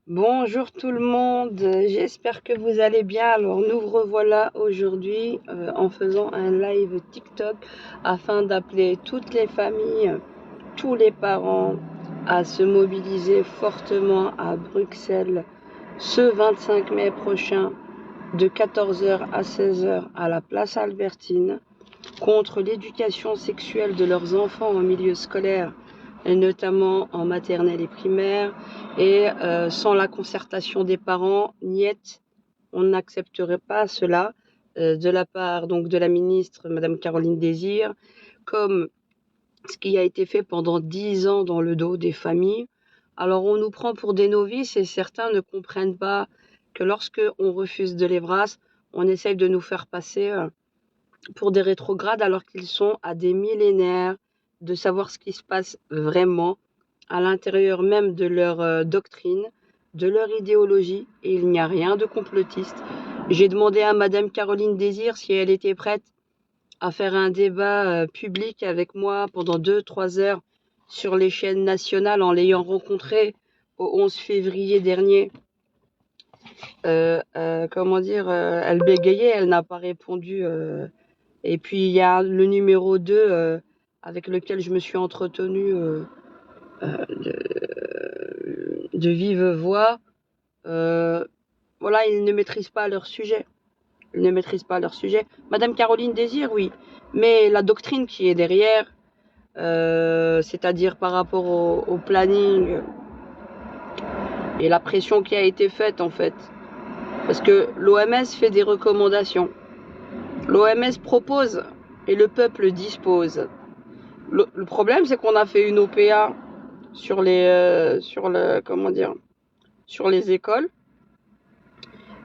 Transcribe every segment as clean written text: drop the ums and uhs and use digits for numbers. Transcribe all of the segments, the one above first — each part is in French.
Bonjour tout le monde, j'espère que vous allez bien. Alors nous revoilà aujourd'hui en faisant un live TikTok afin d'appeler toutes les familles, tous les parents à se mobiliser fortement à Bruxelles ce 25 mai prochain de 14h à 16h à la place Albertine contre l'éducation sexuelle de leurs enfants en milieu scolaire, et notamment en maternelle et primaire, et sans la concertation des parents, niet, on n'accepterait pas cela de la part donc de la ministre Madame Caroline Désir, comme ce qui a été fait pendant 10 ans dans le dos des familles. Alors on nous prend pour des novices et certains ne comprennent pas que lorsque on refuse de les brasses, on essaye de nous faire passer pour des rétrogrades alors qu'ils sont à des millénaires de savoir ce qui se passe vraiment à l'intérieur même de leur doctrine, de leur idéologie, et il n'y a rien de complotiste. J'ai demandé à Madame Caroline Désir si elle était prête à faire un débat public avec moi pendant 2-3 heures sur les chaînes nationales en l'ayant rencontrée au 11 février dernier. Elle bégayait, elle n'a pas répondu. Et puis il y a le numéro 2 avec lequel je me suis entretenue de vive voix. Voilà, ils ne maîtrisent pas leur sujet. Ils ne maîtrisent pas leur sujet. Madame Caroline Désir, oui. Mais la doctrine qui est derrière, c'est-à-dire par rapport au planning et la pression qui a été faite en fait. Parce que l'OMS fait des recommandations. L'OMS propose et le peuple dispose. Le problème, c'est qu'on a fait une OPA sur sur les écoles,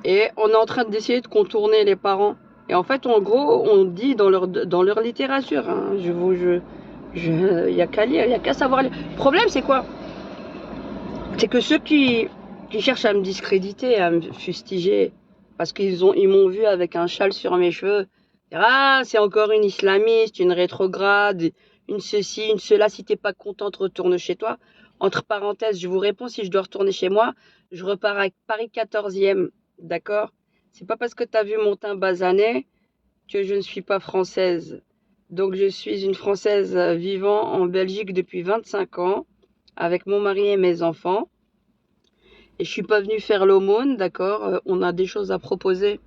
et on est en train d'essayer de contourner les parents. Et en fait, en gros, on dit dans leur littérature, hein, y a qu'à lire, il y a qu'à savoir lire. Le problème, c'est quoi? C'est que ceux qui cherchent à me discréditer, à me fustiger, parce ils m'ont vu avec un châle sur mes cheveux, dire, ah, c'est encore une islamiste, une rétrograde, une ceci, une cela, si t'es pas contente, retourne chez toi. Entre parenthèses, je vous réponds, si je dois retourner chez moi, je repars à Paris 14e, d'accord? C'est pas parce que t'as vu mon teint basané que je ne suis pas française. Donc je suis une Française vivant en Belgique depuis 25 ans, avec mon mari et mes enfants. Et je suis pas venue faire l'aumône, d'accord? On a des choses à proposer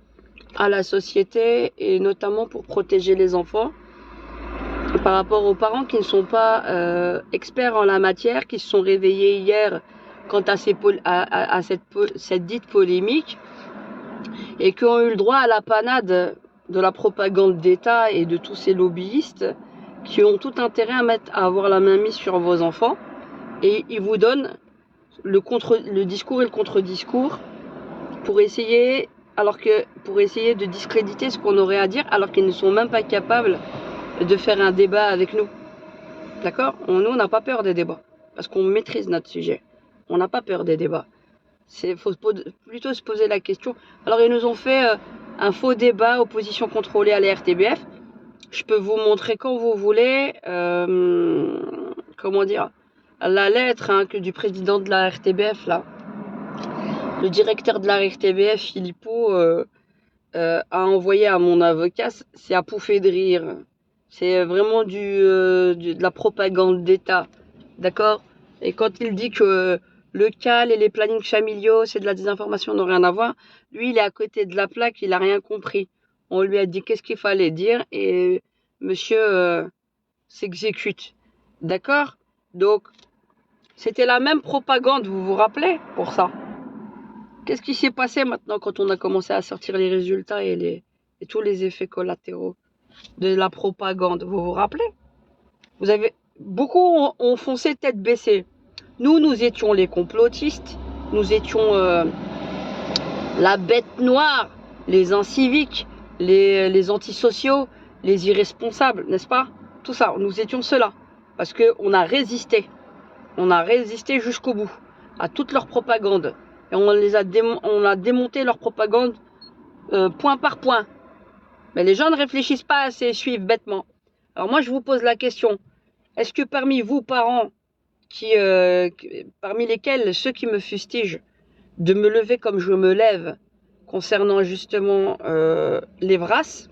à la société, et notamment pour protéger les enfants par rapport aux parents qui ne sont pas experts en la matière, qui se sont réveillés hier quant à, cette dite polémique, et qui ont eu le droit à la panade de la propagande d'État et de tous ces lobbyistes qui ont tout intérêt à avoir la main mise sur vos enfants, et ils vous donnent le discours et le contre-discours pour essayer de discréditer ce qu'on aurait à dire, alors qu'ils ne sont même pas capables de faire un débat avec nous. D'accord? Nous, on n'a pas peur des débats, parce qu'on maîtrise notre sujet. On n'a pas peur des débats. Faut plutôt se poser la question. Alors, ils nous ont fait un faux débat, opposition contrôlée à la RTBF. Je peux vous montrer quand vous voulez, la lettre du président de la RTBF, là. Le directeur de la RTBF, Philippot, a envoyé à mon avocat, c'est à pouffer de rire. C'est vraiment de la propagande d'État, d'accord? Et quand il dit que le CAL et les plannings familiaux, c'est de la désinformation, n'ont rien à voir, lui, il est à côté de la plaque, il a rien compris. On lui a dit qu'est-ce qu'il fallait dire, et monsieur s'exécute, d'accord? Donc, c'était la même propagande, vous vous rappelez, pour ça? Qu'est-ce qui s'est passé maintenant quand on a commencé à sortir les résultats et tous les effets collatéraux de la propagande? Vous vous rappelez? Beaucoup ont foncé tête baissée. Nous étions les complotistes, nous étions la bête noire, les inciviques, les antisociaux, les irresponsables, n'est-ce pas? Tout ça, nous étions ceux-là. Parce qu'on a résisté. On a résisté jusqu'au bout à toute leur propagande. Et on a démonté leur propagande point par point. Mais les gens ne réfléchissent pas assez et suivent bêtement. Alors moi, je vous pose la question. Est-ce que parmi vous, parents, parmi lesquels ceux qui me fustigent, de me lever comme je me lève concernant justement les VRAS,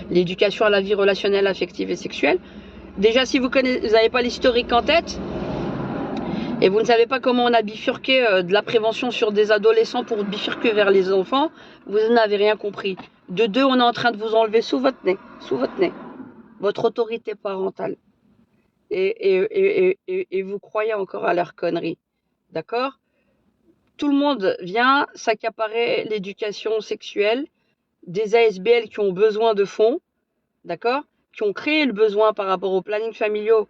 l'éducation à la vie relationnelle, affective et sexuelle. Déjà, si vous n'avez pas l'historique en tête, et vous ne savez pas comment on a bifurqué de la prévention sur des adolescents pour bifurquer vers les enfants, vous n'avez rien compris. De deux, on est en train de vous enlever sous votre nez, votre autorité parentale. Et vous croyez encore à leurs conneries. D'accord? Tout le monde vient s'accaparer l'éducation sexuelle, des ASBL qui ont besoin de fonds, d'accord? Qui ont créé le besoin par rapport aux plannings familiaux,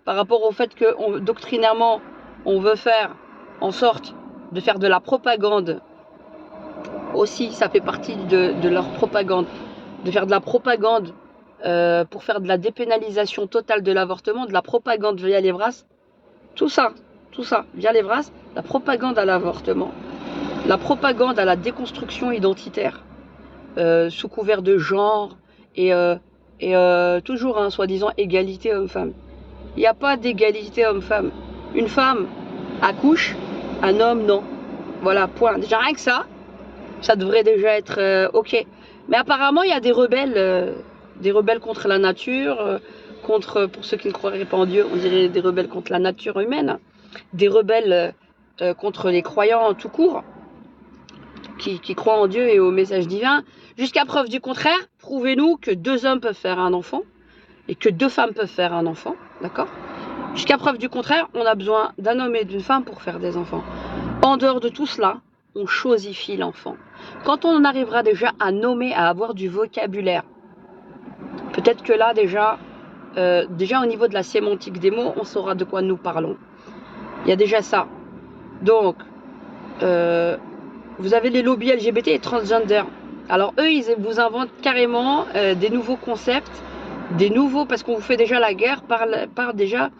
par rapport au fait que doctrinairement, on veut faire en sorte de faire de la propagande. Aussi, ça fait partie de leur propagande, de faire de la propagande pour faire de la dépénalisation totale de l'avortement, de la propagande via les VRAS, tout ça via les VRAS, la propagande à l'avortement, la propagande à la déconstruction identitaire, sous couvert de genre et toujours soi-disant égalité homme-femme. Il n'y a pas d'égalité homme-femme. Une femme accouche, un homme non. Voilà, point. Déjà rien que ça devrait déjà être ok. Mais apparemment, il y a des rebelles contre la nature, pour ceux qui ne croiraient pas en Dieu, on dirait des rebelles contre la nature humaine, des rebelles contre les croyants tout court, qui croient en Dieu et au message divin. Jusqu'à preuve du contraire, prouvez-nous que 2 hommes peuvent faire un enfant et que 2 femmes peuvent faire un enfant, d'accord? Jusqu'à preuve du contraire, on a besoin d'un homme et d'une femme pour faire des enfants. En dehors de tout cela, on chosifie l'enfant. Quand on arrivera déjà à nommer, à avoir du vocabulaire, peut-être que là déjà au niveau de la sémantique des mots, on saura de quoi nous parlons. Il y a déjà ça. Donc, vous avez les lobbies LGBT et transgender. Alors eux, ils vous inventent carrément des nouveaux concepts, parce qu'on vous fait déjà la guerre par déjà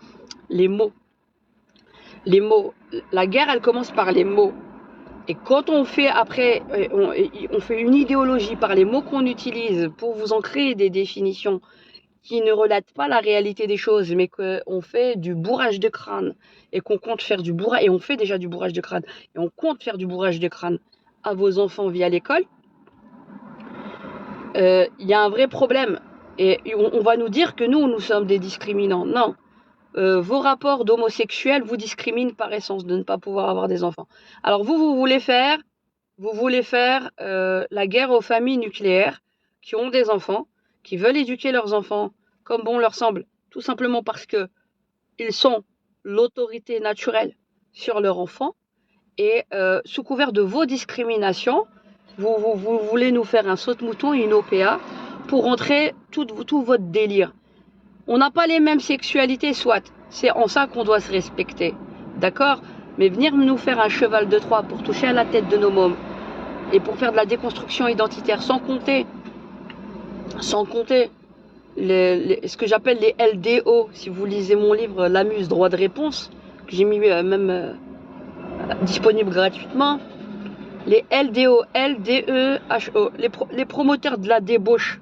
les mots. Les mots. La guerre, elle commence par les mots. Et quand on fait après, on fait une idéologie par les mots qu'on utilise pour vous en créer des définitions qui ne relatent pas la réalité des choses, mais qu'on fait du bourrage de crâne et qu'on compte faire du bourrage, et on fait déjà du bourrage de crâne, et on compte faire du bourrage de crâne à vos enfants via l'école, il y a un vrai problème. Et on va nous dire que nous sommes des discriminants. Non. Vos rapports d'homosexuels vous discriminent par essence de ne pas pouvoir avoir des enfants. Alors vous voulez faire la guerre aux familles nucléaires qui ont des enfants, qui veulent éduquer leurs enfants comme bon leur semble, tout simplement parce que ils sont l'autorité naturelle sur leur enfant, et sous couvert de vos discriminations, vous voulez nous faire un saute-mouton et une OPA pour rentrer tout votre délire. On n'a pas les mêmes sexualités, soit. C'est en ça qu'on doit se respecter. D'accord? Mais venir nous faire un cheval de Troie pour toucher à la tête de nos mômes et pour faire de la déconstruction identitaire, sans compter ce que j'appelle les LDO. Si vous lisez mon livre L'Amuse, droit de réponse, que j'ai mis même disponible gratuitement, les LDO, LDEHO, les promoteurs de la débauche,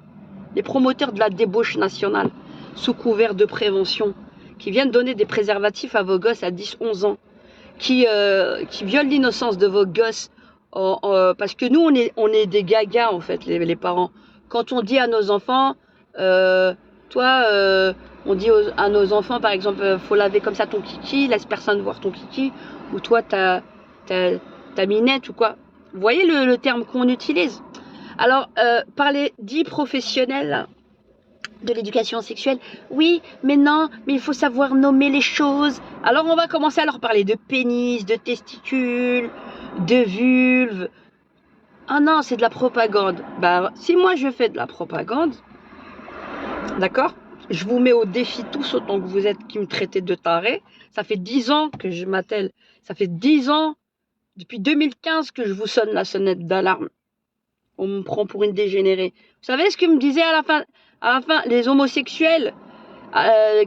nationale, sous couvert de prévention, qui viennent donner des préservatifs à vos gosses à 10-11 ans, qui violent l'innocence de vos gosses, parce que nous, on est des gagas, en fait, les parents. Quand on dit à nos enfants, on dit à nos enfants, par exemple, faut laver comme ça ton kiki, laisse personne voir ton kiki, ou toi, ta minette, ou quoi. Vous voyez le terme qu'on utilise? Alors, par les dits professionnels de l'éducation sexuelle, oui, mais non, mais il faut savoir nommer les choses. Alors on va commencer à leur parler de pénis, de testicules, de vulve. Ah non, c'est de la propagande. Bah, si moi je fais de la propagande, d'accord, je vous mets au défi tous autant que vous êtes qui me traitez de taré. Ça fait 10 ans que je m'attelle. Ça fait 10 ans, depuis 2015, que je vous sonne la sonnette d'alarme. On me prend pour une dégénérée. Vous savez ce que me disaient à la fin, les homosexuels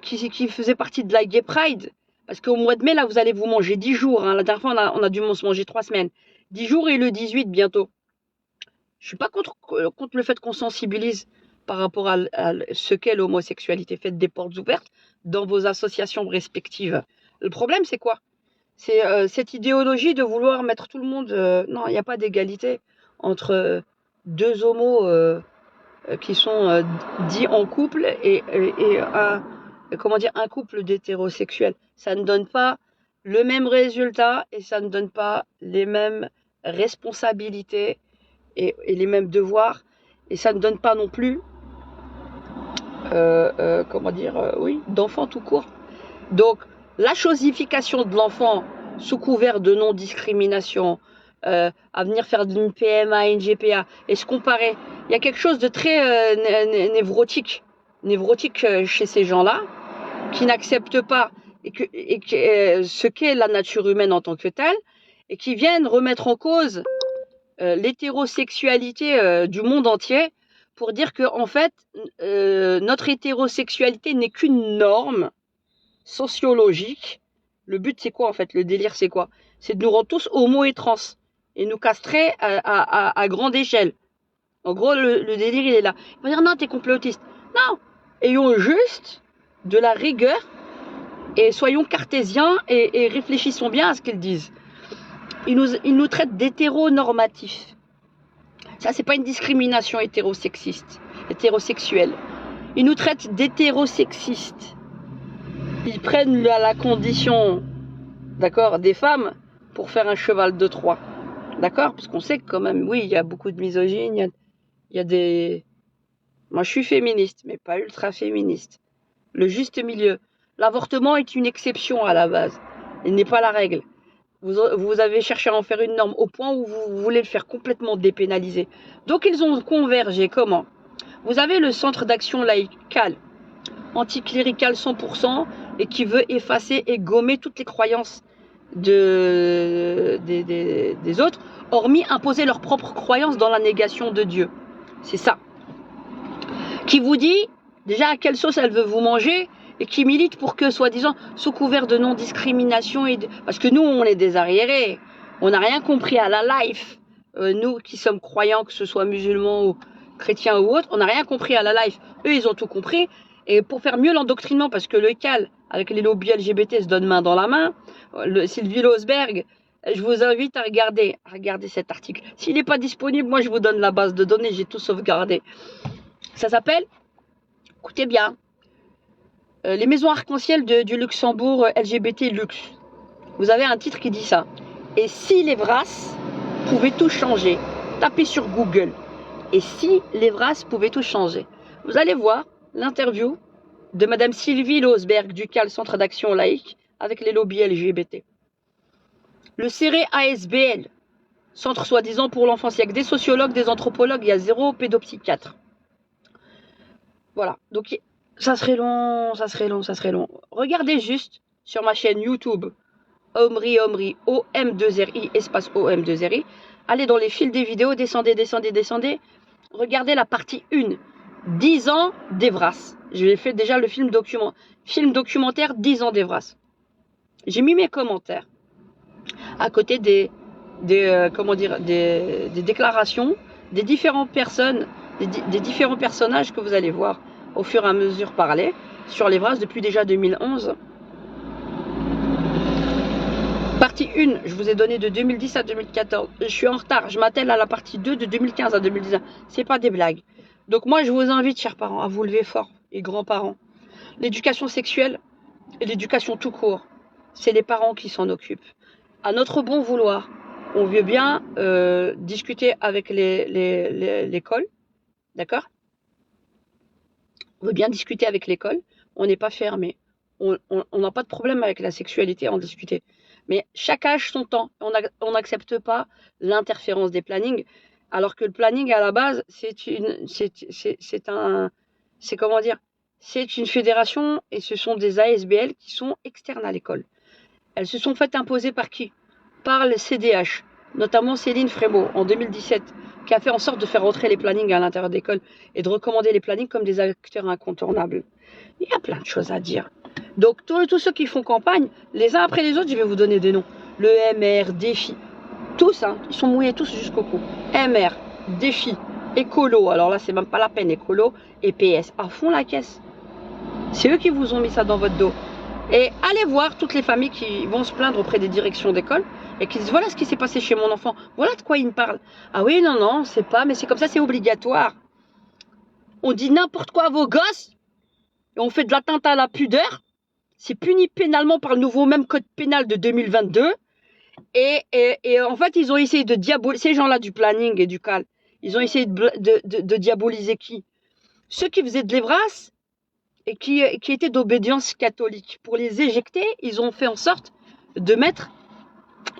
qui faisaient partie de la Gay Pride? Parce qu'au mois de mai, là, vous allez vous manger 10 jours. Hein. La dernière fois, on a dû se manger 3 semaines. 10 jours et le 18 bientôt. Je suis pas contre le fait qu'on sensibilise par rapport à ce qu'est l'homosexualité. Faites des portes ouvertes dans vos associations respectives. Le problème, c'est quoi? C'est cette idéologie de vouloir mettre tout le monde... non, il n'y a pas d'égalité entre deux homos qui sont dits en couple et comment dire, un couple d'hétérosexuels. Ça ne donne pas le même résultat et ça ne donne pas les mêmes responsabilités et les mêmes devoirs. Et ça ne donne pas non plus, comment dire, oui, d'enfants tout court. Donc, la chosification de l'enfant sous couvert de non-discrimination, à venir faire d'une PMA, une GPA, et se comparer. Il y a quelque chose de très névrotique chez ces gens-là, qui n'acceptent pas ce qu'est la nature humaine en tant que telle, et qui viennent remettre en cause l'hétérosexualité du monde entier, pour dire que en fait, notre hétérosexualité n'est qu'une norme sociologique. Le but, c'est quoi en fait? Le délire, c'est quoi? C'est de nous rendre tous homo et trans et nous castrer à grande échelle. En gros, le délire, il est là. Il va dire non, t'es complotiste. Non, ayons juste de la rigueur et soyons cartésiens et réfléchissons bien à ce qu'ils disent. Ils nous traitent d'hétéronormatifs. Ça, c'est pas une discrimination hétérosexuelle. Ils nous traitent d'hétérosexistes. Ils prennent la condition, d'accord, des femmes pour faire un cheval de Troie, d'accord, parce qu'on sait que quand même, oui, il y a beaucoup de misogynes, il y a des... Moi, je suis féministe, mais pas ultra féministe. Le juste milieu. L'avortement est une exception à la base. Il n'est pas la règle. Vous avez cherché à en faire une norme au point où vous voulez le faire complètement dépénaliser. Donc, ils ont convergé. Comment? Vous avez le centre d'action laïcal, anticlérical 100%, et qui veut effacer et gommer toutes les croyances des autres, hormis imposer leurs propres croyances dans la négation de Dieu. C'est ça. Qui vous dit déjà à quelle sauce elle veut vous manger et qui milite pour que, soi-disant, sous couvert de non-discrimination, parce que nous, on est des arriérés, on n'a rien compris à la life. Nous qui sommes croyants, que ce soit musulmans ou chrétiens ou autres, on n'a rien compris à la life. Eux, ils ont tout compris. Et pour faire mieux l'endoctrinement, parce que le CAL, avec les lobbies LGBT, se donne main dans la main, Sylvie Losberg, je vous invite à regarder cet article. S'il n'est pas disponible, moi je vous donne la base de données, j'ai tout sauvegardé. Ça s'appelle, écoutez bien, les maisons arc-en-ciel du Luxembourg LGBT Lux. Vous avez un titre qui dit ça. Et si les Vras pouvaient tout changer? Tapez sur Google. Et si les Vras pouvaient tout changer? Vous allez voir l'interview de Madame Sylvie Losberg du CAL, Centre d'Action Laïque, avec les lobbies LGBT. Le CERE ASBL, Centre soi-disant pour l'enfance, il y a que des sociologues, des anthropologues, il y a 0 pédopsychiatre. Voilà, donc ça serait long. Regardez juste sur ma chaîne YouTube, Omri, OM2RI, espace OM2RI. Allez dans les fils des vidéos, descendez. Regardez la partie 1. 10 ans d'Evras. J'ai fait déjà le film documentaire 10 ans d'Evras. J'ai mis mes commentaires à côté des déclarations des différentes personnes, des différents personnages que vous allez voir au fur et à mesure parler sur l'Evras depuis déjà 2011. Partie 1, je vous ai donné de 2010 à 2014. Je suis en retard, je m'attelle à la partie 2 de 2015 à 2019. C'est pas des blagues. Donc moi, je vous invite, chers parents, à vous lever fort, et grands-parents. L'éducation sexuelle et l'éducation tout court, c'est les parents qui s'en occupent. À notre bon vouloir, on veut bien discuter avec l'école, d'accord? On veut bien discuter avec l'école, on n'est pas fermé. On n'a pas de problème avec la sexualité à en discuter. Mais chaque âge son temps. On n'accepte pas l'interférence des plannings. Alors que le planning, à la base, c'est une fédération et ce sont des ASBL qui sont externes à l'école. Elles se sont faites imposer par qui? Par le CDH, notamment Céline Frémaux, en 2017, qui a fait en sorte de faire entrer les plannings à l'intérieur d'école et de recommander les plannings comme des acteurs incontournables. Il y a plein de choses à dire. Donc, tous ceux qui font campagne, les uns après les autres, je vais vous donner des noms. Le MR, Défi, tous, hein, ils sont mouillés tous jusqu'au cou. MR, Défi, Écolo, alors là, c'est même pas la peine, Écolo, et PS, à fond la caisse. C'est eux qui vous ont mis ça dans votre dos. Et allez voir toutes les familles qui vont se plaindre auprès des directions d'école et qui disent voilà ce qui s'est passé chez mon enfant, voilà de quoi il me parle. Ah oui, non, non, c'est pas, mais c'est comme ça, c'est obligatoire. On dit n'importe quoi à vos gosses et on fait de l'atteinte à la pudeur. C'est puni pénalement par le nouveau même code pénal de 2022. Et en fait, ils ont essayé de diaboliser, ces gens-là du planning et du CAL, ils ont essayé de diaboliser qui? Ceux qui faisaient de l'Evras et qui étaient d'obédience catholique. Pour les éjecter, ils ont fait en sorte de mettre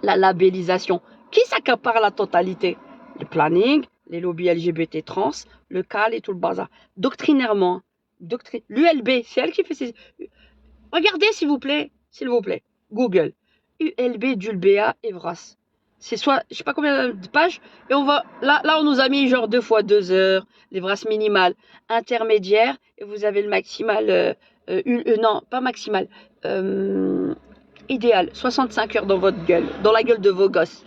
la labellisation. Qui s'accapare la totalité? Le planning, les lobbies LGBT trans, le CAL et tout le bazar. Doctrinairement, l'ULB, c'est elle qui fait ces... Regardez s'il vous plaît, Google. ULB, Dulbea, Evras. C'est soit, je sais pas combien de pages, et on va, là on nous a mis genre 2 fois 2 heures, l'Evras minimal, intermédiaire, et vous avez le maximal, non, pas maximal, idéal, 65 heures dans votre gueule, dans la gueule de vos gosses,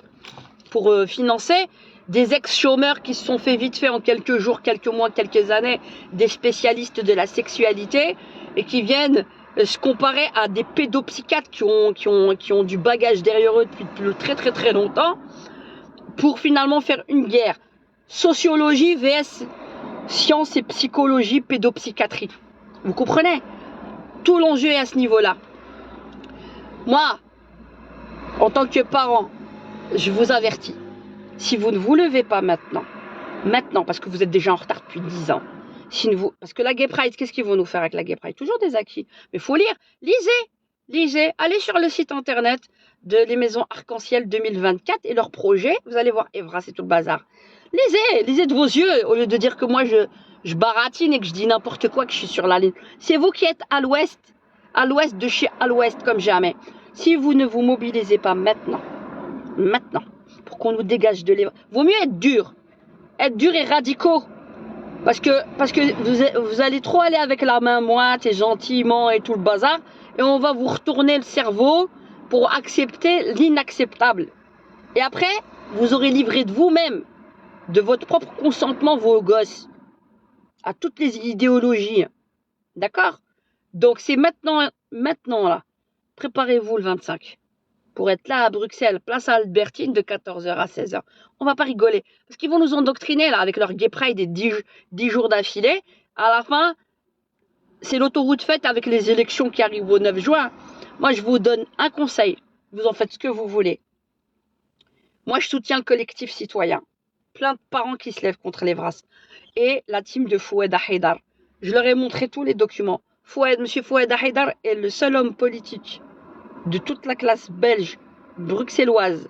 pour financer des ex-chômeurs qui se sont fait vite fait en quelques jours, quelques mois, quelques années, des spécialistes de la sexualité, et qui viennent se comparer à des pédopsychiatres qui ont du bagage derrière eux depuis très très très longtemps, pour finalement faire une guerre. Sociologie vs sciences et psychologie, pédopsychiatrie. Vous comprenez? Tout l'enjeu est à ce niveau-là. Moi, en tant que parent, je vous avertis, si vous ne vous levez pas maintenant, parce que vous êtes déjà en retard depuis 10 ans, parce que la Gay Pride, qu'est-ce qu'ils vont nous faire avec la Gay Pride? Toujours des acquis. Mais il faut lire. Lisez. Allez sur le site internet de les Maisons Arc-en-Ciel 2024 et leur projet. Vous allez voir Evras et tout le bazar. Lisez de vos yeux au lieu de dire que moi je baratine et que je dis n'importe quoi, que je suis sur la ligne. C'est vous qui êtes à l'ouest de chez à l'ouest comme jamais. Si vous ne vous mobilisez pas maintenant, pour qu'on nous dégage de l'Evras, vaut mieux être dur et radicaux. Parce que vous allez trop aller avec la main moite et gentiment et tout le bazar, et on va vous retourner le cerveau pour accepter l'inacceptable. Et après, vous aurez livré de vous-même, de votre propre consentement, vos gosses, à toutes les idéologies. D'accord? Donc c'est maintenant là. Préparez-vous le 25 pour être là à Bruxelles, place Albertine, de 14h à 16h. On va pas rigoler. Parce qu'ils vont nous endoctriner, là, avec leur Gay Pride et 10 jours d'affilée. À la fin, c'est l'autoroute faite avec les élections qui arrivent au 9 juin. Moi, je vous donne un conseil. Vous en faites ce que vous voulez. Moi, je soutiens le collectif citoyen. Plein de parents qui se lèvent contre l'Evras. Et la team de Fouad Haïdar. Je leur ai montré tous les documents. Monsieur Fouad Haïdar est le seul homme politique de toute la classe belge, bruxelloise,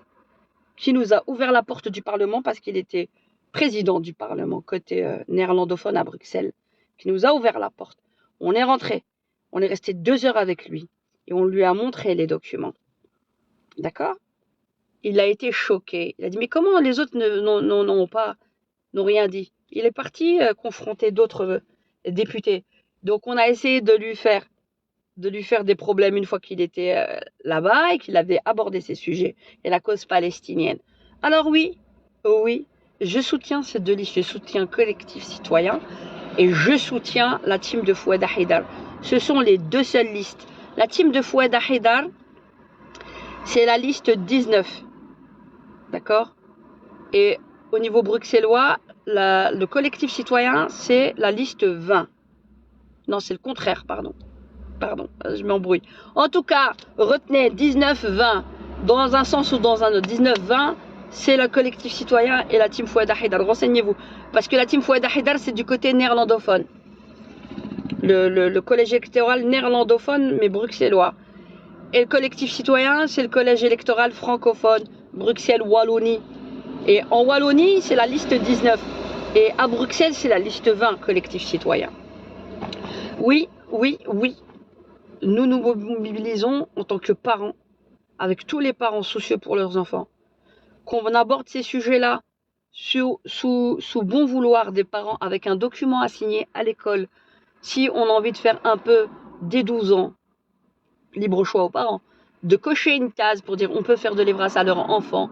qui nous a ouvert la porte du Parlement parce qu'il était président du Parlement côté néerlandophone à Bruxelles, qui nous a ouvert la porte. On est rentré, on est resté 2 heures avec lui et on lui a montré les documents. D'accord? Il a été choqué. Il a dit mais comment les autres n'ont rien dit? Il est parti confronter d'autres députés. Donc on a essayé de lui faire des problèmes une fois qu'il était là-bas et qu'il avait abordé ces sujets et la cause palestinienne. Alors oui, je soutiens ces 2 listes, je soutiens Collectif Citoyen et je soutiens la team de Fouad Haïdar. Ce sont les 2 seules listes. La team de Fouad Haïdar, c'est la liste 19, d'accord? Et au niveau bruxellois, le Collectif Citoyen, c'est la liste 20. Non, c'est le contraire, pardon, je m'embrouille. En tout cas, retenez 19-20 dans un sens ou dans un autre. 19-20, c'est le collectif citoyen et la team Fouad Haïdar. Renseignez-vous. Parce que la team Fouad Haïdar, c'est du côté néerlandophone. Le collège électoral néerlandophone, mais bruxellois. Et le collectif citoyen, c'est le collège électoral francophone, Bruxelles-Wallonie. Et en Wallonie, c'est la liste 19. Et à Bruxelles, c'est la liste 20, collectif citoyen. Oui. Nous nous mobilisons en tant que parents, avec tous les parents soucieux pour leurs enfants, qu'on aborde ces sujets-là sous bon vouloir des parents, avec un document à signer à l'école. Si on a envie de faire un peu dès 12 ans, libre choix aux parents, de cocher une case pour dire on peut faire de l'Evras à leur enfant,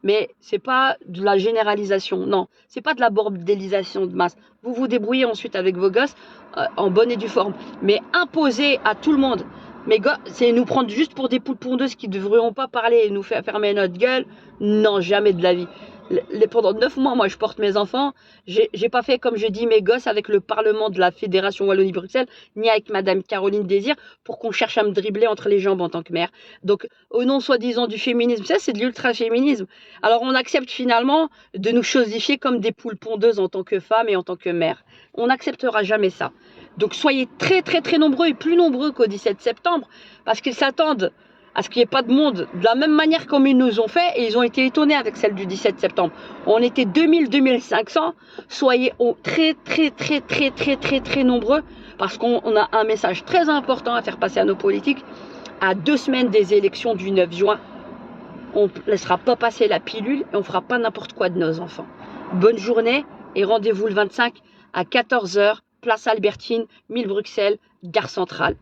mais c'est pas de la généralisation, non, c'est pas de la bordélisation de masse. Vous vous débrouillez ensuite avec vos gosses en bonne et due forme, mais imposer à tout le monde Mais c'est nous prendre juste pour des poules pondeuses qui ne devrions pas parler et nous faire fermer notre gueule. Non, jamais de la vie. Pendant 9 mois, moi, je porte mes enfants. J'ai pas fait, comme je dis, mes gosses avec le Parlement de la Fédération Wallonie-Bruxelles, ni avec Madame Caroline Désir, pour qu'on cherche à me dribbler entre les jambes en tant que mère. Donc, au nom soi-disant du féminisme, ça, c'est de l'ultra-féminisme. Alors, on accepte finalement de nous chosifier comme des poules pondeuses en tant que femme et en tant que mère. On n'acceptera jamais ça. Donc soyez très très très nombreux et plus nombreux qu'au 17 septembre parce qu'ils s'attendent à ce qu'il n'y ait pas de monde de la même manière comme ils nous ont fait et ils ont été étonnés avec celle du 17 septembre. On était 2000-2500, soyez très très très très très très très nombreux parce qu'on a un message très important à faire passer à nos politiques. À 2 semaines des élections du 9 juin, on ne laissera pas passer la pilule et on ne fera pas n'importe quoi de nos enfants. Bonne journée et rendez-vous le 25 à 14 h. Place Albertine, 1000 Bruxelles, Gare Centrale.